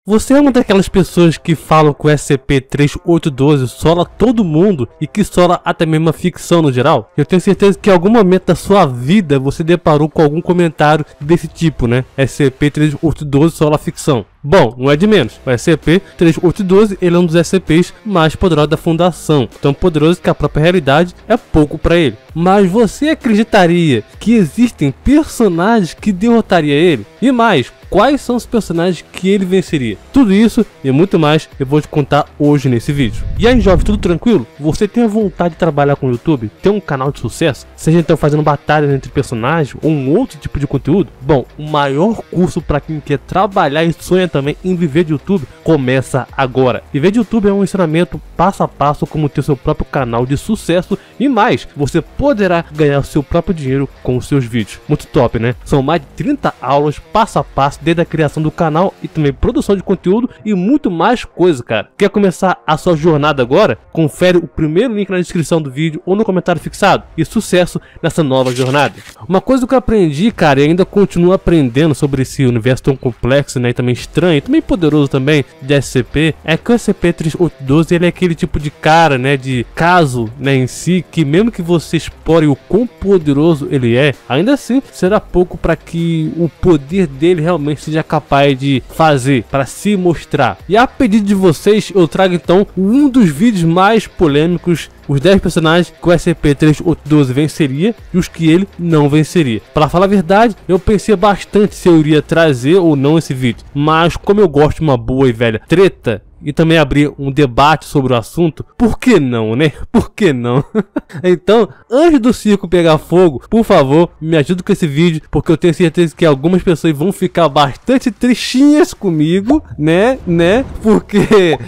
Você é uma daquelas pessoas que falam que o SCP-3812 sola todo mundo e que sola até mesmo a ficção no geral? Eu tenho certeza que em algum momento da sua vida você deparou com algum comentário desse tipo, né? SCP-3812 sola a ficção. Bom, não é de menos. O SCP-3812 ele é um dos SCPs mais poderosos da Fundação, tão poderoso que a própria realidade é pouco para ele. Mas você acreditaria que existem personagens que derrotariam ele? E mais, quais são os personagens que ele venceria? Tudo isso e muito mais eu vou te contar hoje nesse vídeo. E aí, jovem, tudo tranquilo? Você tem a vontade de trabalhar com o YouTube? Ter um canal de sucesso? Seja então fazendo batalhas entre personagens ou um outro tipo de conteúdo? Bom, o maior curso para quem quer trabalhar e sonha também em viver de YouTube começa agora. Viver de YouTube é um ensinamento passo a passo como ter seu próprio canal de sucesso e mais, você poderá ganhar o seu próprio dinheiro com os seus vídeos. Muito top, né? São mais de 30 aulas passo a passo desde a criação do canal e também produção de conteúdo e muito mais coisa, cara. Quer começar a sua jornada agora? Confere o primeiro link na descrição do vídeo ou no comentário fixado. E sucesso nessa nova jornada. Uma coisa que eu aprendi, cara, e ainda continuo aprendendo sobre esse universo tão complexo, né, e também estranho, e também poderoso também de SCP, é que o SCP-3812 ele é aquele tipo de cara, né, de caso, né, em si, que mesmo que você explore o quão poderoso ele é, ainda assim será pouco para que o poder dele realmente seja capaz de fazer para se mostrar. E a pedido de vocês, eu trago então um dos vídeos mais polêmicos, os 10 personagens que o SCP-3812 venceria e os que ele não venceria. Para falar a verdade, eu pensei bastante se eu iria trazer ou não esse vídeo, mas como eu gosto de uma boa e velha treta e também abrir um debate sobre o assunto, por que não, né? Por que não? Então, antes do circo pegar fogo, por favor, me ajude com esse vídeo, porque eu tenho certeza que algumas pessoas vão ficar bastante tristinhas comigo, né? Porque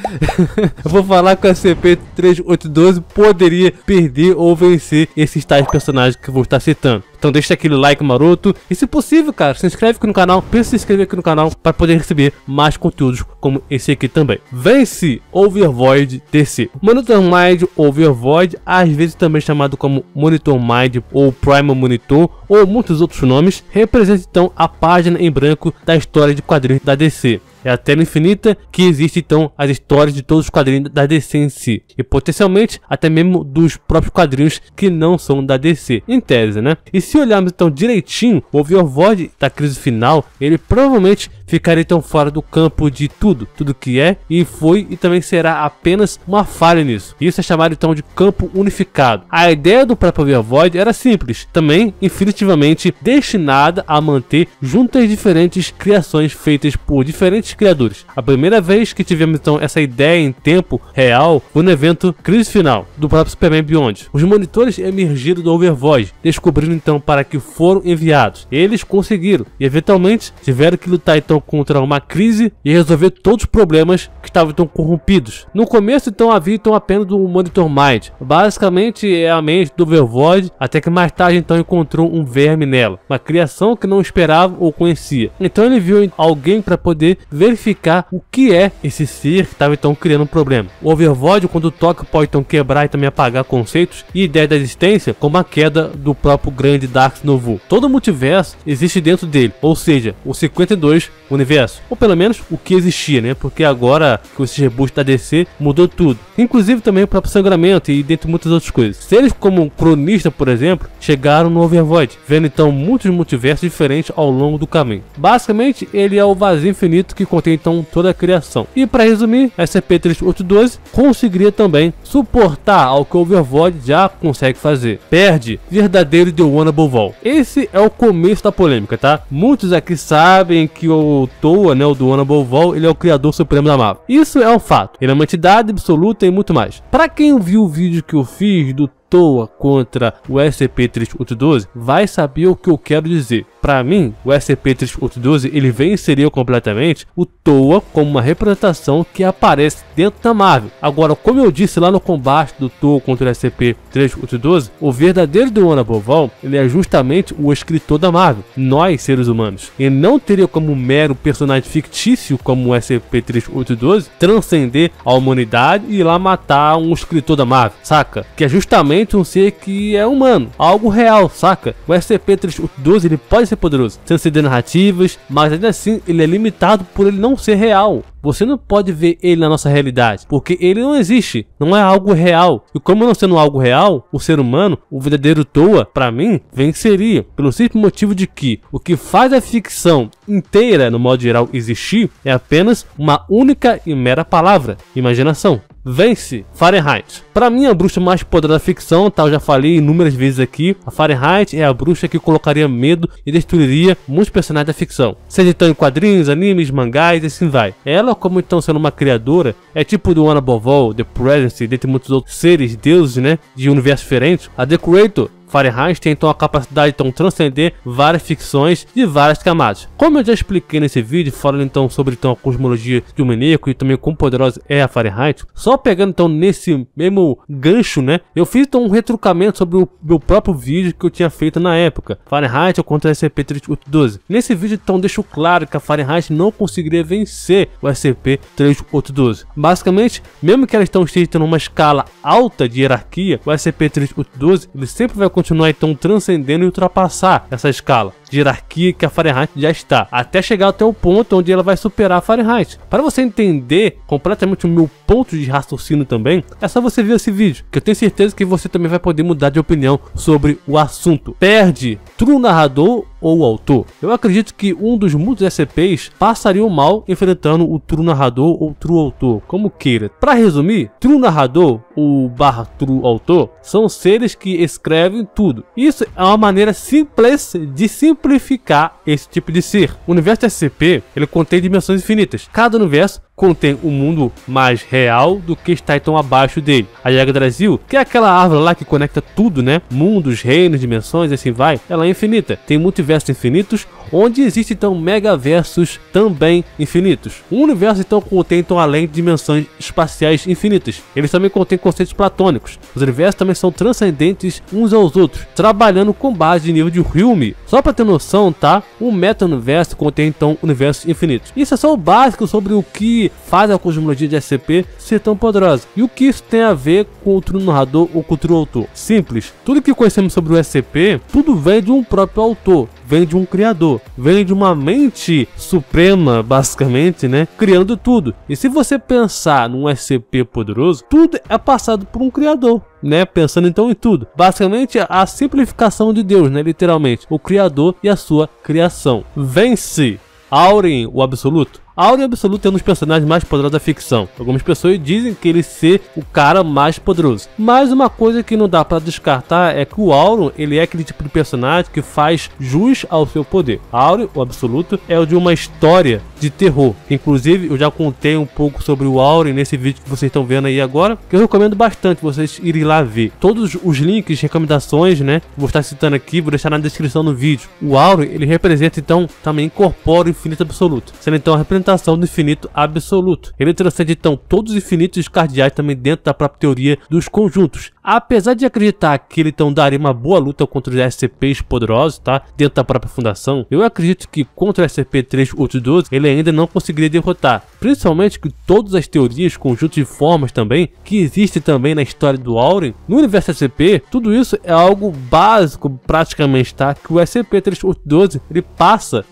eu vou falar que o SCP-3812 poderia perder ou vencer esses tais personagens que eu vou estar citando. Então deixa aquele like maroto e, se possível, cara, se inscreve aqui no canal, pensa em se inscrever aqui no canal para poder receber mais conteúdos como esse aqui também. Vence Overvoid DC. Monitor Mind Overvoid, às vezes também chamado como Monitor Mind ou Primal Monitor ou muitos outros nomes, representa então a página em branco da história de quadrinhos da DC. É a tela infinita que existe então as histórias de todos os quadrinhos da DC em si. E potencialmente até mesmo dos próprios quadrinhos que não são da DC, em tese, né? E se olharmos então direitinho, o Overvoid da crise final, ele provavelmente ficaria então fora do campo de tudo que é e foi e também será apenas uma falha nisso. Isso é chamado então de campo unificado. A ideia do próprio Overvoid era simples, também infinitivamente destinada a manter juntas diferentes criações feitas por diferentes criadores. A primeira vez que tivemos então essa ideia em tempo real foi no evento Crise Final do próprio Superman Beyond. Os monitores emergiram do Overvoid, descobrindo então para que foram enviados. Eles conseguiram e eventualmente tiveram que lutar então contra uma crise e resolver todos os problemas que estavam então corrompidos. No começo então havia então apenas o Monitor Mind, basicamente é a mente do Overvoid, até que mais tarde então encontrou um verme nela, uma criação que não esperava ou conhecia. Então ele viu alguém para poder verificar o que é esse ser que estava então criando um problema. O Overvoid, quando toca, pode então quebrar e também apagar conceitos e ideias da existência, como a queda do próprio grande Dark Novu. Todo o multiverso existe dentro dele, ou seja, o 52 universo, ou pelo menos o que existia, né? Porque agora com esse reboot da DC mudou tudo, inclusive também o próprio sangramento e dentre muitas outras coisas. Seres como um cronista, por exemplo, chegaram no Overvoid, vendo então muitos multiversos diferentes ao longo do caminho. Basicamente, ele é o vazio infinito que contém então toda a criação. E para resumir, a SCP-3812 conseguiria também suportar ao que o Overvoid já consegue fazer. Perde verdadeiro The Honorable Vol. Esse é o começo da polêmica, tá? Muitos aqui sabem que o Toa, né, o The Honorable Vol, ele é o criador supremo da Marvel. Isso é um fato. Ele é uma entidade absoluta e muito mais. Para quem viu o vídeo que eu fiz do Toa contra o SCP-3812, vai saber o que eu quero dizer. Para mim, o SCP-3812 ele venceria completamente o Toa como uma representação que aparece dentro da Marvel. Agora, como eu disse lá no combate do Toa contra o SCP-3812, o verdadeiro The Honorable Vol, ele é justamente o escritor da Marvel, nós seres humanos. Ele não teria como mero personagem fictício como o SCP-3812 transcender a humanidade e ir lá matar um escritor da Marvel, saca? Que é justamente um ser que é humano, algo real, saca? O SCP-3812 ele pode ser poderoso, transcender narrativas, mas ainda assim ele é limitado por ele não ser real. Você não pode ver ele na nossa realidade, porque ele não existe, não é algo real. E como não sendo algo real, o ser humano, o verdadeiro Toa, para mim, venceria. Pelo simples motivo de que o que faz a ficção inteira, no modo geral, existir, é apenas uma única e mera palavra: imaginação. Vence Fahrenheit. Para mim, a bruxa mais poderosa da ficção, tá? Eu já falei inúmeras vezes aqui. A Fahrenheit é a bruxa que colocaria medo e destruiria muitos personagens da ficção, seja então em quadrinhos, animes, mangás e assim vai. Ela, como então sendo uma criadora, é tipo do Anna Bovol, The Presence, dentre muitos outros seres, deuses, né, de universos diferentes. A The Creator, Fahrenheit, tem então a capacidade de transcender várias ficções de várias camadas. Como eu já expliquei nesse vídeo, falando então sobre a cosmologia de um maníaco e também quão poderosa é a Fahrenheit, só pegando então nesse mesmo gancho, né, eu fiz então um retrucamento sobre o meu próprio vídeo que eu tinha feito na época, Fahrenheit contra o SCP-3812. Nesse vídeo então deixo claro que a Fahrenheit não conseguiria vencer o SCP-3812. Basicamente, mesmo que ela esteja tendo uma escala alta de hierarquia, o SCP-3812 ele sempre vai continuar então transcendendo e ultrapassar essa escala de hierarquia que a Fahrenheit já está, até chegar até o ponto onde ela vai superar a Fahrenheit. Para você entender completamente o meu ponto de raciocínio também, é só você ver esse vídeo, que eu tenho certeza que você também vai poder mudar de opinião sobre o assunto. Perde true narrador ou autor? Eu acredito que um dos muitos SCPs passaria o mal enfrentando o true narrador ou true autor, como queira. Para resumir, true narrador ou /true autor são seres que escrevem tudo. Isso é uma maneira simples de simplificar esse tipo de ser. O universo SCP, ele contém dimensões infinitas. Cada universo contém um mundo mais real do que está então abaixo dele. A Yggdrasil, que é aquela árvore lá que conecta tudo, né? Mundos, reinos, dimensões e assim vai, ela é infinita. Tem multiversos infinitos, onde existem então megaversos também infinitos. O universo então contém então além de dimensões espaciais infinitas. Eles também contêm conceitos platônicos. Os universos também são transcendentes uns aos outros, trabalhando com base de nível de Hume. Só para ter noção, tá? O meta-universo contém então universos infinitos. Isso é só o básico sobre o que faz a cosmologia de SCP ser tão poderosa. E o que isso tem a ver com o true narrador ou com o true autor? Simples. Tudo que conhecemos sobre o SCP, tudo vem de um próprio autor, vem de um criador, vem de uma mente suprema, basicamente, né? Criando tudo. E se você pensar num SCP poderoso, tudo é passado por um criador, né? Pensando então em tudo. Basicamente a simplificação de Deus, né? Literalmente, o criador e a sua criação. Vence Auren, o Absoluto. Auren Absoluto é um dos personagens mais poderosos da ficção. Algumas pessoas dizem que ele ser o cara mais poderoso. Mas uma coisa que não dá para descartar é que o Auren, ele é aquele tipo de personagem que faz jus ao seu poder. Auren, o Absoluto, é o de uma história de terror. Inclusive, eu já contei um pouco sobre o Auren nesse vídeo que vocês estão vendo aí agora, que eu recomendo bastante vocês irem lá ver. Todos os links, recomendações, né, vou estar citando aqui, vou deixar na descrição do vídeo. O Auren, ele representa então, também incorpora o infinito absoluto, sendo então a representação do infinito absoluto. Ele transcende então todos os infinitos cardeais também dentro da própria teoria dos conjuntos. Apesar de acreditar que ele então daria uma boa luta contra os SCPs poderosos, tá? Dentro da própria fundação, eu acredito que contra o SCP-3812 ele ainda não conseguiria derrotar. Principalmente que todas as teorias, conjuntos de formas também, que existem também na história do Auren, no universo SCP, tudo isso é algo básico praticamente, tá? Que o SCP-3812 ele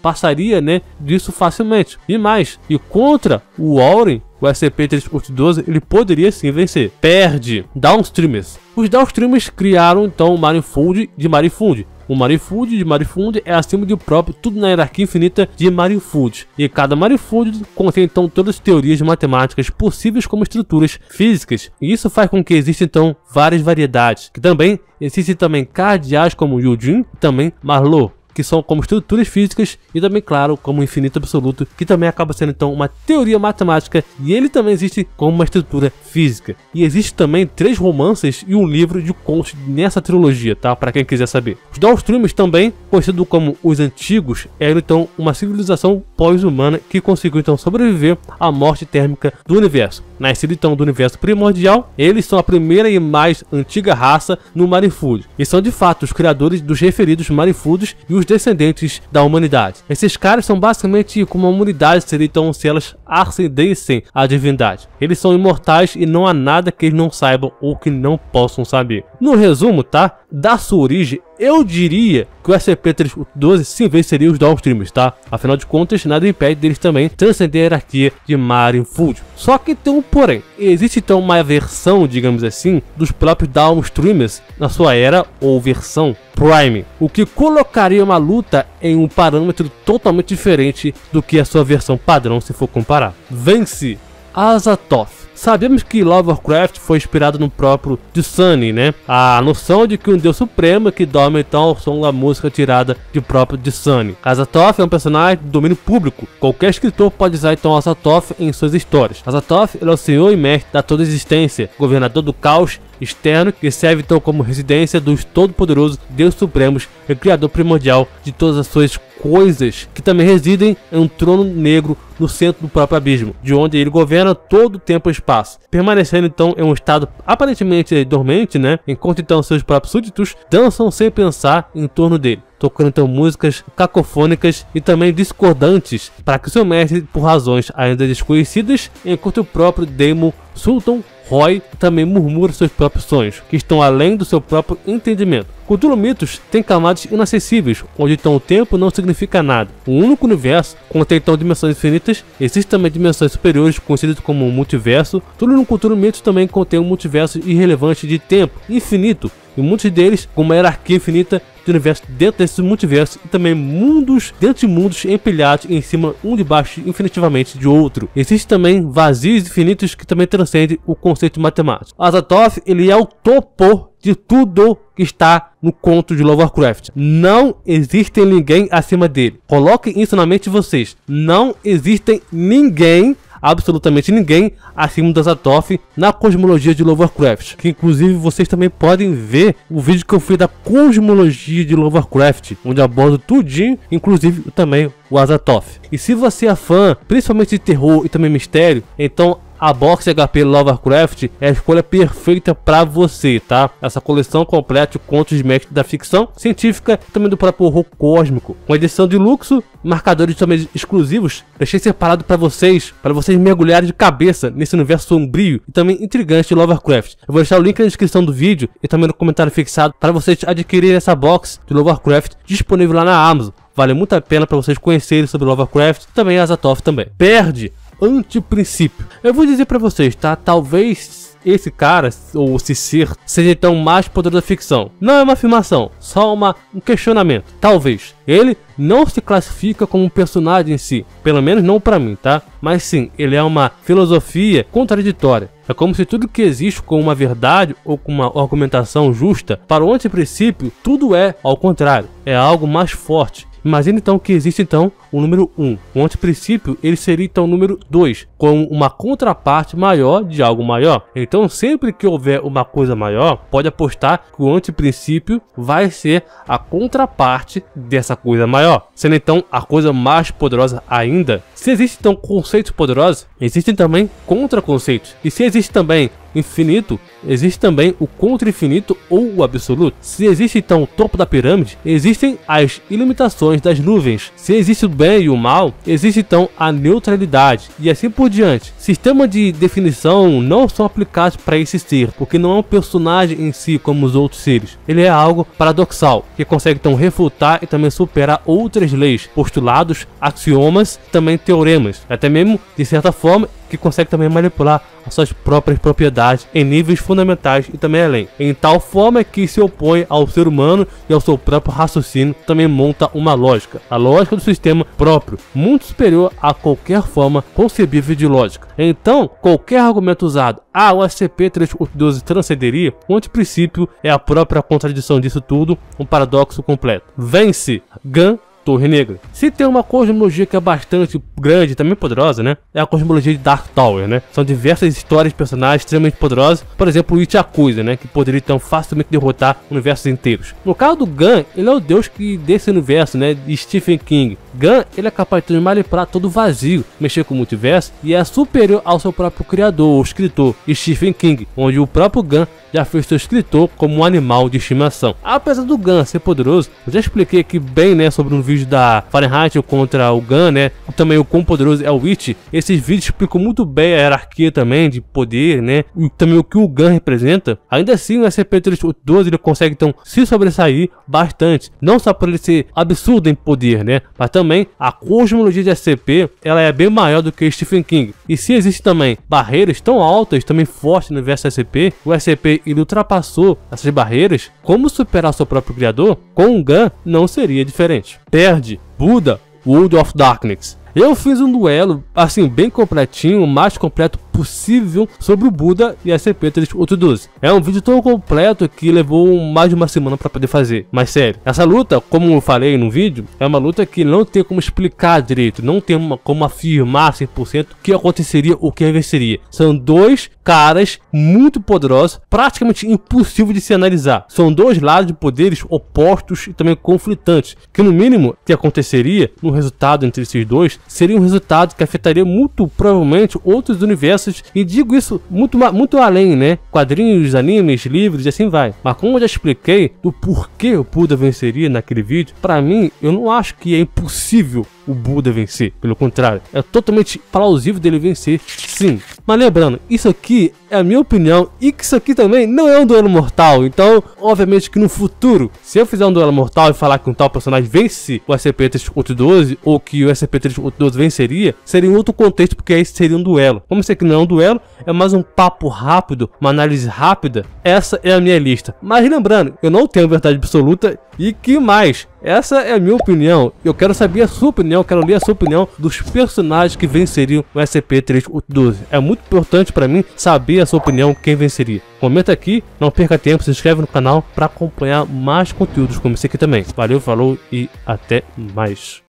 passaria, né, disso facilmente. E mais, e contra o Auren, o SCP-3812 ele poderia sim vencer. Perde Downstreamers. Os Downstreamers criaram então o Marifold de Marifold. O Marifold de Marifold é acima do próprio, tudo na hierarquia infinita de Marifold. E cada Marifold contém então todas as teorias matemáticas possíveis como estruturas físicas. E isso faz com que existam então várias variedades. Que também existem também cardeais como Yujin e também Marlowe, que são como estruturas físicas e também, claro, como infinito absoluto, que também acaba sendo então uma teoria matemática e ele também existe como uma estrutura física. E existe também 3 romances e um livro de contos nessa trilogia, tá? Para quem quiser saber. Os Downstreamers também, conhecidos como os Antigos, eram então uma civilização pós-humana que conseguiu então sobreviver à morte térmica do universo. Nascido então do universo primordial, eles são a primeira e mais antiga raça no Marifold. E são de fato os criadores dos referidos Marifolds e os descendentes da humanidade. Esses caras são basicamente como a humanidade seria então se elas ascendessem à divindade. Eles são imortais e não há nada que eles não saibam ou que não possam saber. No resumo, tá? da sua origem, eu diria que o SCP-382 sim venceria os Downstreamers, tá? Afinal de contas, nada impede deles também transcender a hierarquia de Marineford. Só que tem um porém. Existe então uma versão, digamos assim, dos próprios Downstreamers na sua era ou versão Prime, o que colocaria uma luta em um parâmetro totalmente diferente do que a sua versão padrão se for comparar. Vence Azathoth. Sabemos que Lovecraft foi inspirado no próprio The Sun, né? A noção de que um deus supremo que dorme então ao som da música tirada do próprio The Sun. Azathoth é um personagem de domínio público. Qualquer escritor pode usar então Azathoth em suas histórias. Azathoth ele é o senhor e mestre da toda existência, governador do caos externo, que serve então como residência dos todo-poderosos Deus Supremos e criador primordial de todas as suas coisas, que também residem em um trono negro no centro do próprio abismo, de onde ele governa todo o tempo e espaço, permanecendo então em um estado aparentemente dormente, né? Enquanto então seus próprios súditos dançam sem pensar em torno dele, tocando então músicas cacofônicas e também discordantes para que seu mestre, por razões ainda desconhecidas, enquanto o próprio Daemon Sultan Roy também murmura seus próprios sonhos, que estão além do seu próprio entendimento. Cthulhu Mitos tem camadas inacessíveis, onde então o tempo não significa nada. O único universo contém então dimensões infinitas, existem também dimensões superiores, conhecidas como um multiverso. Tudo no Cthulhu Mitos também contém um multiverso irrelevante de tempo infinito, e muitos deles com uma hierarquia infinita de universo dentro desse multiverso, e também mundos dentro de mundos empilhados em cima um debaixo infinitivamente de outro. Existem também vazios infinitos que também transcendem o conceito matemático. Azathoth ele é o topo de tudo que está no conto de Lovecraft. Não existe ninguém acima dele. Coloquem isso na mente de vocês. Não existe ninguém, absolutamente ninguém, acima do Azathoth na cosmologia de Lovecraft. Que inclusive vocês também podem ver o vídeo que eu fiz da cosmologia de Lovecraft, onde abordo tudinho, inclusive também o Azathoth. E se você é fã, principalmente de terror e também mistério, então a box HP Lovecraft é a escolha perfeita para você, tá? Essa coleção completa de contos de mestre da ficção científica e também do próprio horror cósmico, com edição de luxo, marcadores também exclusivos, deixei separado para vocês mergulharem de cabeça nesse universo sombrio e também intrigante de Lovecraft. Eu vou deixar o link na descrição do vídeo e também no comentário fixado para vocês adquirirem essa box de Lovecraft disponível lá na Amazon. Vale muito a pena para vocês conhecerem sobre Lovecraft e também Azathoth também. Perde antiprincípio. Eu vou dizer pra vocês, tá? Talvez esse cara, ou esse ser, seja então mais poderoso da ficção. Não é uma afirmação, só um questionamento. Talvez. Ele não se classifica como um personagem em si, pelo menos não pra mim, tá? Mas sim, ele é uma filosofia contraditória. É como se tudo que existe com uma verdade ou com uma argumentação justa, para o antiprincípio, tudo é ao contrário. É algo mais forte. Imagina então que existe então o número 1. O antiprincípio ele seria então o número 2, com uma contraparte maior de algo maior. Então sempre que houver uma coisa maior, pode apostar que o antiprincípio vai ser a contraparte dessa coisa maior, sendo então a coisa mais poderosa ainda. Se existem então conceitos poderosos, existem também contraconceitos. E se existe também infinito, existe também o contra-infinito ou o absoluto. Se existe então o topo da pirâmide, existem as ilimitações das nuvens. Se existe o bem e o mal, existe então a neutralidade e assim por diante. Sistemas de definição não são aplicados para esse ser, porque não é um personagem em si como os outros seres. Ele é algo paradoxal, que consegue então refutar e também superar outras leis, postulados, axiomas, também teoremas, até mesmo de certa forma que consegue também manipular as suas próprias propriedades em níveis fundamentais e também além, em tal forma que se opõe ao ser humano e ao seu próprio raciocínio, também monta uma lógica, a lógica do sistema próprio, muito superior a qualquer forma concebível de lógica. Então, qualquer argumento usado, o SCP-382 transcenderia, o antiprincípio é a própria contradição disso tudo, um paradoxo completo. Vence Gun Torre Negra. Se tem uma cosmologia que é bastante grande e também poderosa, né? É a cosmologia de Dark Tower, né? São diversas histórias de personagens extremamente poderosos, por exemplo, o Ichakusa, né? Que poderia então facilmente derrotar universos inteiros. No caso do Gun, ele é o deus desse universo, né? De Stephen King. Gun, ele é capaz de manipular todo o vazio, mexer com o multiverso e é superior ao seu próprio criador, o escritor, Stephen King, onde o próprio Gun já fez seu escritor como um animal de estimação. Apesar do Gun ser poderoso, eu já expliquei aqui bem, né, sobre um vídeo vídeo da Fahrenheit contra o Gun, né? Também o quão poderoso é o Witch. Esses vídeos explicam muito bem a hierarquia também de poder, né? E também o que o Gun representa. Ainda assim, o SCP-3812 ele consegue então se sobressair bastante. Não só por ele ser absurdo em poder, né? Mas também a cosmologia de SCP, ela é bem maior do que Stephen King. E se existem também barreiras tão altas, também fortes no universo SCP, o SCP ele ultrapassou essas barreiras. Como superar seu próprio criador? Com o Gun não seria diferente. Perde Buddha World of Darkness. Eu fiz um duelo, assim, bem completinho, o mais completo possível sobre o Buddha e SCP-3812. É um vídeo tão completo que levou mais de uma semana para poder fazer. Mas sério, essa luta, como eu falei no vídeo, é uma luta que não tem como explicar direito, não tem como afirmar 100% o que aconteceria ou o que venceria. São dois caras muito poderosos, praticamente impossível de se analisar. São dois lados de poderes opostos e também conflitantes, que no mínimo o que aconteceria no resultado entre esses dois seria um resultado que afetaria muito provavelmente outros universos, e digo isso muito além, né? Quadrinhos, animes, livros e assim vai. Mas como eu já expliquei do porquê o Buddha venceria naquele vídeo, pra mim, eu não acho que é impossível o Buddha vencer. Pelo contrário, é totalmente plausível dele vencer, sim. Mas lembrando, isso aqui é a minha opinião e que isso aqui também não é um duelo mortal. Então, obviamente que no futuro, se eu fizer um duelo mortal e falar que um tal personagem vence o SCP-3812 ou que o SCP-3812 venceria, seria em outro contexto, porque aí seria um duelo. Como isso aqui não é um duelo, é mais um papo rápido, uma análise rápida. Essa é a minha lista. Mas lembrando, eu não tenho verdade absoluta e que mais? Essa é a minha opinião. Eu quero saber a sua opinião, quero ler a sua opinião dos personagens que venceriam o SCP-3812. É muito importante para mim saber a sua opinião, quem venceria. Comenta aqui, não perca tempo, se inscreve no canal para acompanhar mais conteúdos como esse aqui também. Valeu, falou e até mais.